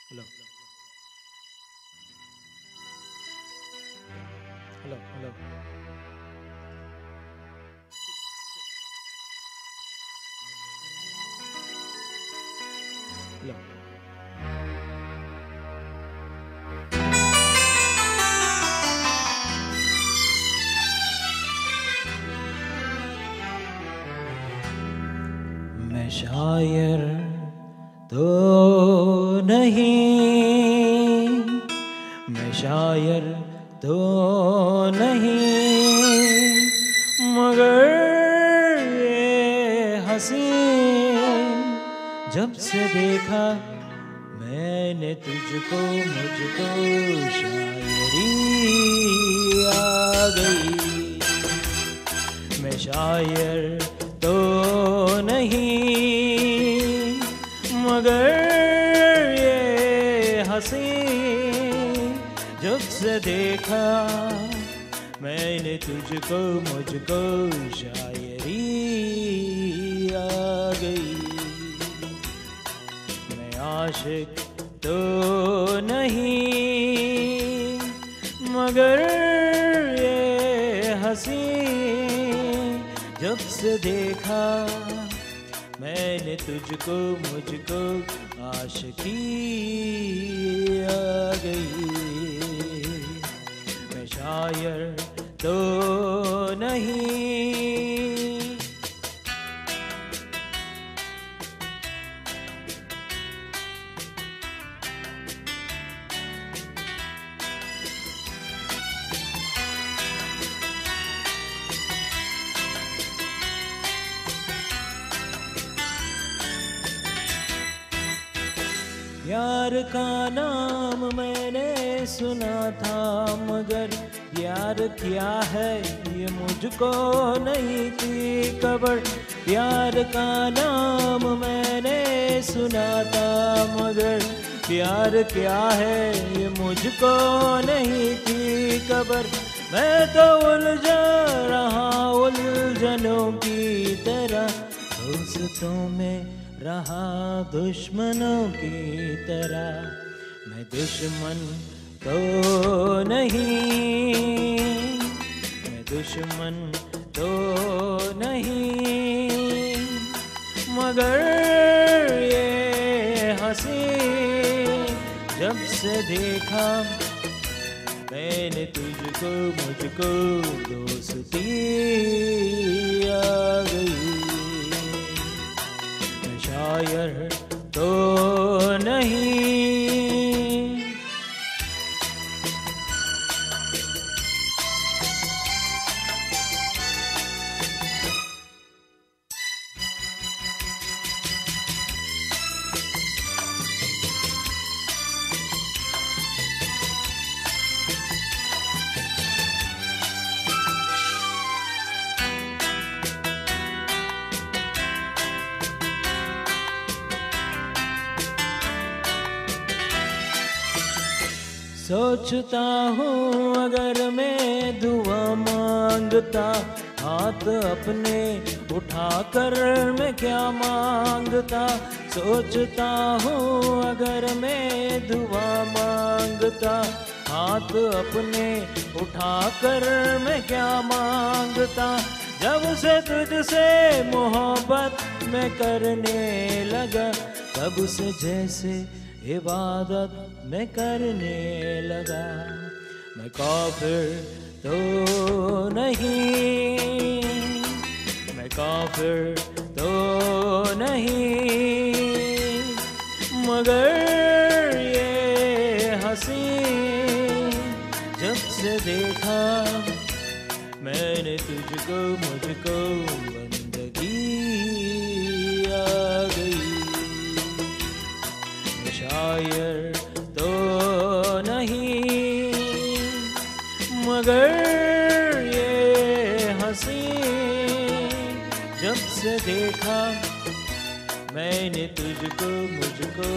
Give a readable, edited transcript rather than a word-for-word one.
Hello hello hello hello मैं शायर तो नहीं, मैं शायर तो नहीं, मगर ये हसीन जब से देखा मैंने तुझको, मुझको शायरी आ गई। मैं शायर तो नहीं, मगर ये हंसी जब से देखा मैंने तुझको, मुझको शायरी आ गई। मैं आशिक तो नहीं, मगर ये हंसी जब से देखा मैंने तुझको, मुझको आशिकी आ गई। मैं शायर तो नहीं। यार का नाम मैंने सुना था, मगर यार क्या है ये मुझको नहीं थी खबर। यार का नाम मैंने सुना था, मगर प्यार क्या है ये मुझको नहीं थी खबर। मैं तो उलझा रहा उलझनों की तरह, दोस्तों में रहा दुश्मनों की तरह। मैं दुश्मन तो नहीं, मैं दुश्मन तो नहीं, मगर ये हंसी जब से देखा मैंने तुझको, मुझको दोस्ती आ गई। शायर तो नहीं। सोचता हूँ अगर मैं दुआ मांगता, हाथ अपने उठाकर मैं क्या मांगता। सोचता हूँ अगर मैं दुआ मांगता, हाथ अपने उठाकर मैं क्या मांगता। जब से तुझसे मोहब्बत मैं करने लगा, तब से जैसे इबादत मैं करने लगा। मैं काफिर तो नहीं, मैं काफिर तो नहीं, मगर ये हंसी जब से देखा मैंने तुझको, मुझको बंदगी आ गई। शायर तो नहीं, मगर ये हंसी जब से देखा मैंने तुझको, मुझको